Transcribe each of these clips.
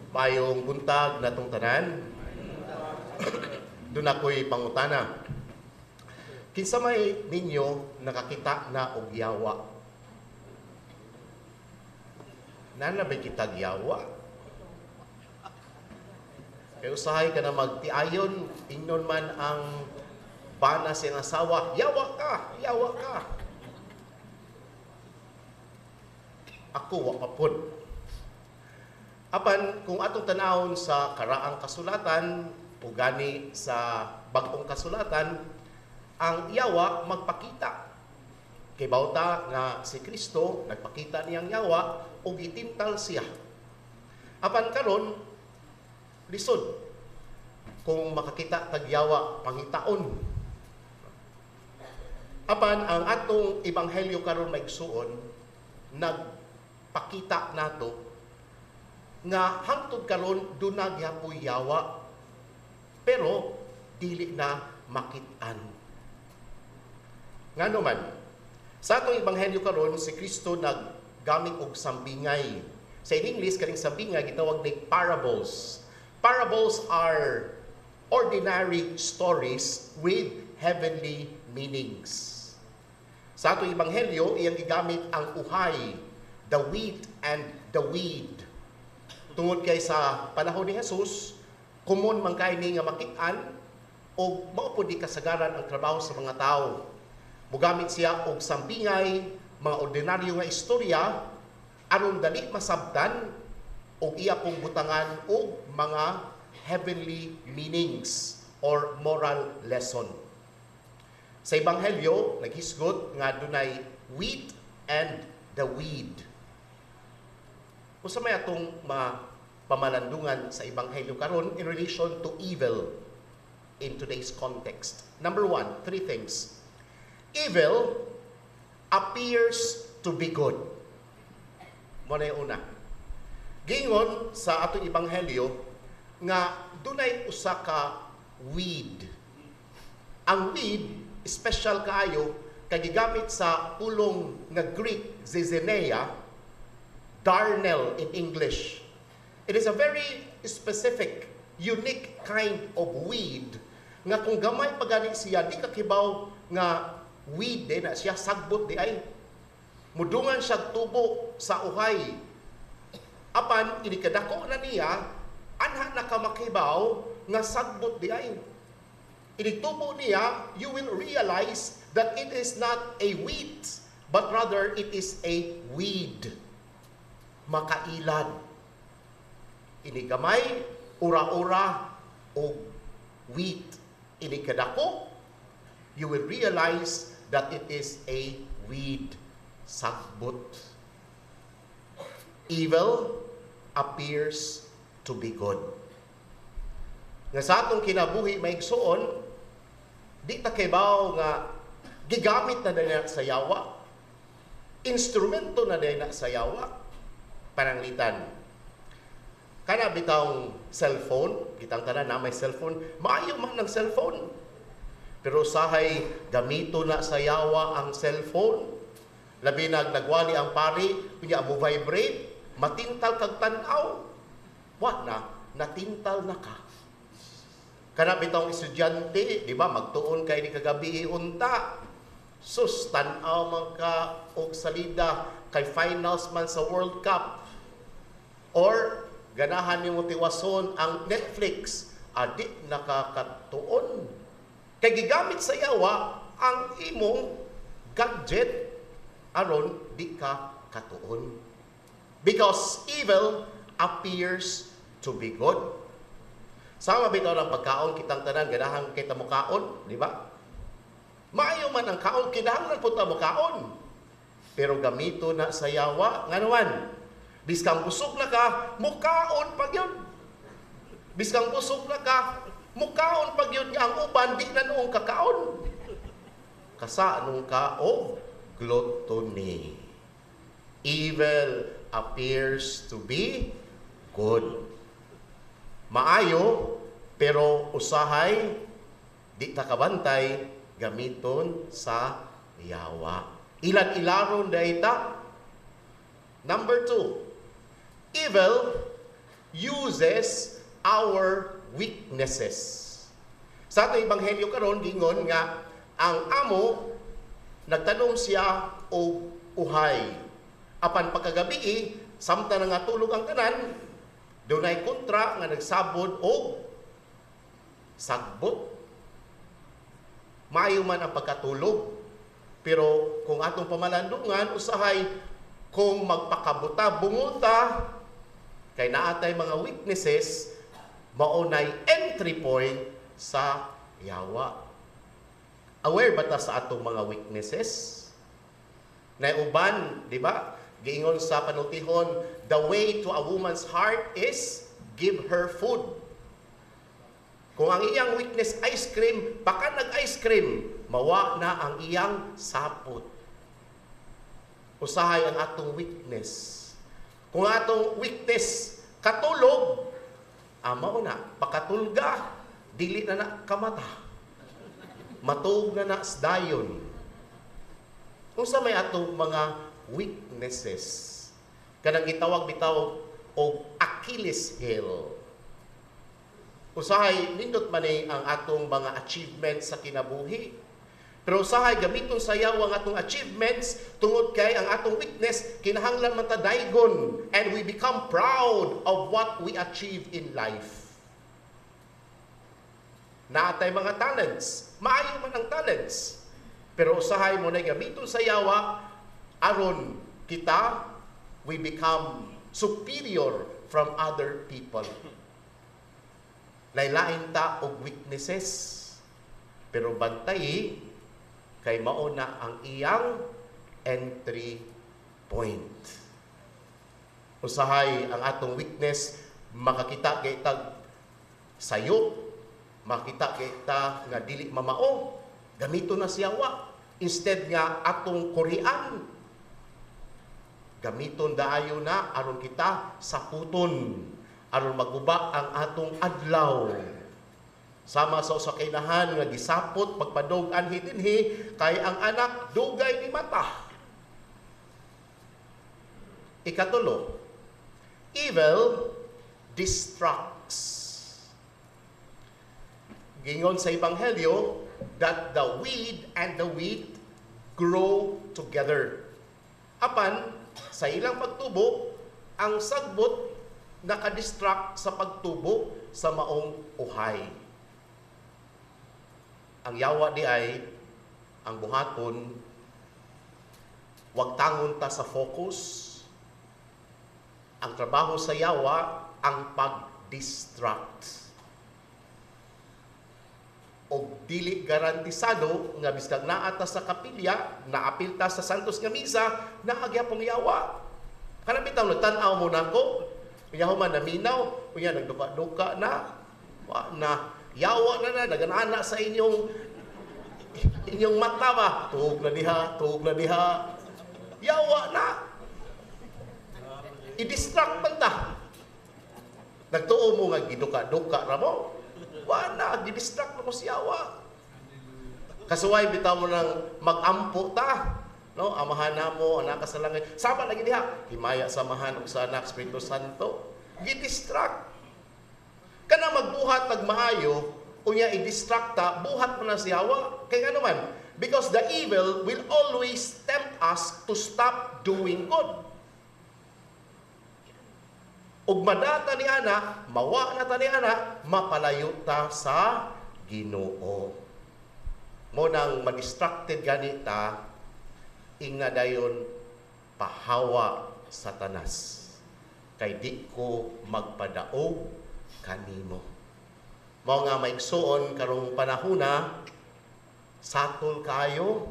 Mayong buntag natong tanan. Doon ako'y pangutana. Kinsa may ninyo nakakita na og yawa? Nana ba kita yawa? Kaya usahay ka na magtiayon, ingnon man ang bana siyang asawa, yawa ka, yawa ka. Ako, wakapod. Apan, kung atong tanahon sa karaang kasulatan, o gani sa bagong kasulatan, ang yawa magpakita. Kay bawta nga si Kristo, nagpakita niyang yawa, o gitintal siya. Apan karon lisod, kung makakita tagyawa, pangitaon. Apan, ang atong ebanghelyo karon maigsuon, nagpakita nato nga hangtod karon dunag yapoy yawa, pero dili na makitaan. Ngano man, sa atong ebanghelyo karon si Kristo naggamit og sambingay. Sa English kaning sambingay gitawag ni parables. Parables are ordinary stories with heavenly meanings. Sa atong ebanghelyo, iyang gigamit ang uhay, the wheat and the weed. Tungod kay sa panahon ni Jesus, common man kay ni nga makitaan o mao pud di kasagaran ang trabaho sa mga tao. Mugamit siya og sambingay, mga ordinaryo nga istorya aron dali masabtan og iya pong butangan og mga heavenly meanings or moral lesson. Sa ebanghelyo naghisgot nga dunay wheat and the weed. Usa may atong pamalandungan sa ebanghelyo karon in relation to evil in today's context. Number one, three things. Evil appears to be good. Muna yung una. Gingon sa atong ebanghelyo nga dunay usa ka weed. Ang weed special kaayo kay gigamit sa pulong nga Greek zizenia, darnel in English. It is a very specific, unique kind of weed nga kung gamay pagani siya, di kakibaw nga weed na siya, sagbot di ay. Mudungan siya tubo sa uhay. Apan, inikadako na niya, anha na kamakibaw nga sagbot di ay. Initubo niya, you will realize that it is not a wheat, but rather it is a weed. Makailan. Inigamay, ura-ura, o wheat. Inikadako, you will realize that it is a weed. Sagbot. Evil appears to be good. Nga sa atong kinabuhi maigsuon, di ta kaybaw nga gigamit na dahil sa yawa, instrumento na dahil sa yawa, pananglitan. Kana bitang cellphone, kitang tanan na may cellphone, maayo man ng cellphone. Pero sahay gamito na sa yawa ang cellphone. Labi nagwali ang pari, kunya mo vibrate, matintal kag tan-aw. Wa na, natintal na ka. Kana bitang estudyante, di ba, magtuon kay ni kagabi unta. Sus, tan-aw man ka og salida kay finals man sa World Cup. Or ganahan nimo tiwason ang Netflix, adi nakakatuon. Kay gigamit sa yawa ang imong gadget aron di ka katuon. Because evil appears to be good. Sama bitaw ng pagkaon kitang tanan ganahan kita mo kaon, di ba? Maayo man ang kaon, kinahanglan pud ta mo kaon. Pero gamito na sa yawa, nganuman, biskang busog na ka, mukaon pag yun. Biskang busog na ka, mukaon pag yun. Ang uban, di na noong kakaon. Kasa anong ka o gluttony. Evil appears to be good. Maayo, pero usahay, di takabantay, gamiton sa yawa. Ilan-ilaron dayta. Number 2, evil uses our weaknesses. Sa atong ebanghelyo karon gingon nga ang amo nagtanom siya og uhay. Apan pagkagabi, samtang nga tulog ang tanan, dunay kontra nga nagsabod og sagbot. Maayo man ang pagkatulog. Pero kung atong pamalandungan, usahay kung magpakabuta, bunguta, kay naatay mga weaknesses, maunay entry point sa yawa. Aware ba ta sa atong mga weaknesses? Na uban, di ba? Giingon sa panultihon, the way to a woman's heart is give her food. Kung ang iyang weakness ice cream, baka nag-ice cream, mawa na ang iyang sapot. Usahay ang atong weakness. Kung atong weakness katulog, mao na, pakatulga, dili na kamata. Matug na sdayon. Kung sa may atong mga weaknesses, kanang gitawag bitaw og Achilles heel. Usahay nindot man ang atong mga achievements sa kinabuhi. Pero usahay gamiton sayaw ang atong achievements tungod kay ang atong weakness kinahanglan man ta daygon, and we become proud of what we achieve in life. Naatay mga talents, maayo man ang talents. Pero usahay mo na gamiton sa yawa aron kita we become superior from other people. Laylain ta og weaknesses, pero bantay kay mauna ang iyang entry point. Usahay ang atong weakness, makakita kay tag sayo, makita kay ta nga dili mamao, gamito na siyawa. Instead nga atong kurian, gamiton daayo na aron kita saputon, aron maguba ang atong adlaw. Sama sa usa kay nahan nga gisapot pagpadog anhi dinhi kay ang anak dugay ni mata. Ikatulo, evil distracts. Gingon sa ebanghelyo that the weed and the wheat grow together. Apan sa ilang pagtubo, ang sagbot nakadistract sa pagtubo sa maong uhay. Ang yawa di ay ang buhaton, wag tangon ta sa focus. Ang trabaho sa yawa ang pag-distract. O dili garantisado nga biskag naata sa kapilya, naapilta sa santos nga misa, naagyapong yawa. Kanang bitaw nagtan-aw mo nako, unya human naminaw, unya nagduka-duka na, yawa na naganana sa inyong mata ba? Tuog na diha. Yawa na. I-distract man ta. Nagtuo mo nga giduka-duka ra mo. Wa na, gidistract na mo si yawa. Kasuway bitaw mo nang mag-ampo ta. No, amahan na mo, anak sa langit. Sama lagi diha. Himaya samahan og sa anak Espiritu Santo. Gidistract. Kana magbuhat nagmaayo, unya i-distract ta, buhat mo na si yawa. Kaya ano man? Because the evil will always tempt us to stop doing good. Ug madata ni ana, mawa na ta ni ana, mapalayo ta sa Ginoo. Mo nang ma-distracted ganita, ingna dayon pahawa Satanas. Kay di ko magpadaog kanimo. Mao nga maigsuon karong panahona, satol kayo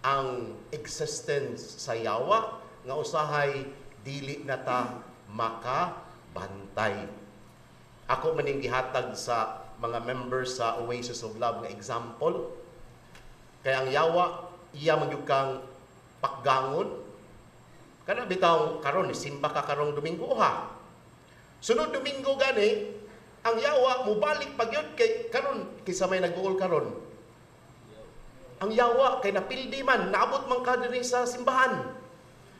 ang existence sa yawa nga usahay dili na ta makabantay. Ako maning gihatag sa mga members sa Oasis of Love nga example. Kaya ang yawa, iya magyud kang pakgangon. Kana bitaw karon simba ka karong Domingo ha. Sunod Domingo gani, ang yawa mo balik pagyud kay karon kisa may nag-uol karon. Ang yawa kay napildi man, naabot man ka diri sa simbahan.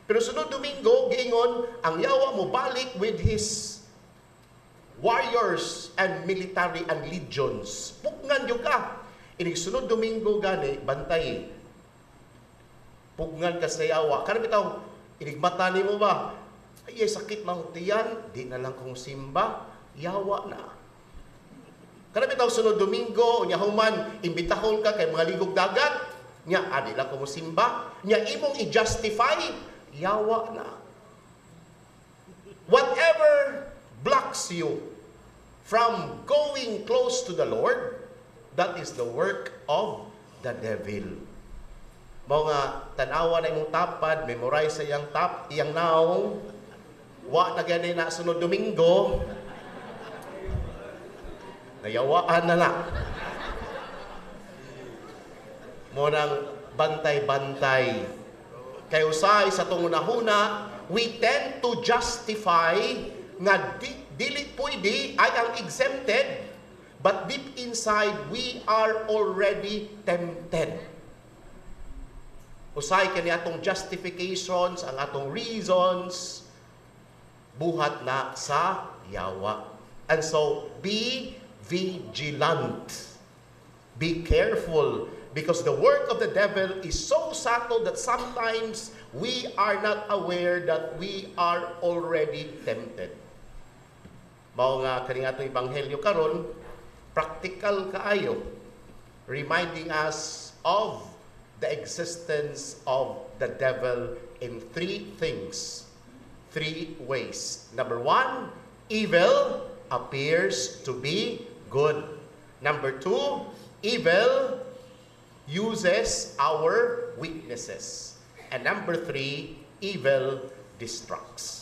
Pero sunod Domingo, giingon, ang yawa mo balik with his warriors and military and legions. Pugnan yung ka. Inig sunod Domingo gani, bantay. Pugnan ka sa yawa. Karang bitaw, inigmata ni mo ba? Ay, sakit ng tiyan, di na lang kong simba, yawa na. Karang bitaw, sunod Domingo, nya human, imbitahon ka kay mga ligog dagat, nya, di lang kong simba, nya imong i-justify, yawa na. Whatever blocks you from going close to the Lord, that is the work of the devil. Mga tanawa na imong tapad, memorize sa iyang iyang naong, wa na gani na sunod Domingo, nayawaan na lang. Munang bantay-bantay. Kay usay sa tungunahuna, we tend to justify nga dili pwede, I am exempted, but deep inside, we are already tempted. Usay kani atong justifications, ang atong reasons, buhat na sa yawa. And so, be vigilant. Be careful, because the work of the devil is so subtle that sometimes we are not aware that we are already tempted. Mao nga kani atong ebanghelyo karon, practical kaayo, reminding us of the existence of the devil in three things, three ways. Number one, evil appears to be good. Number two, evil uses our weaknesses. And number three, evil distracts.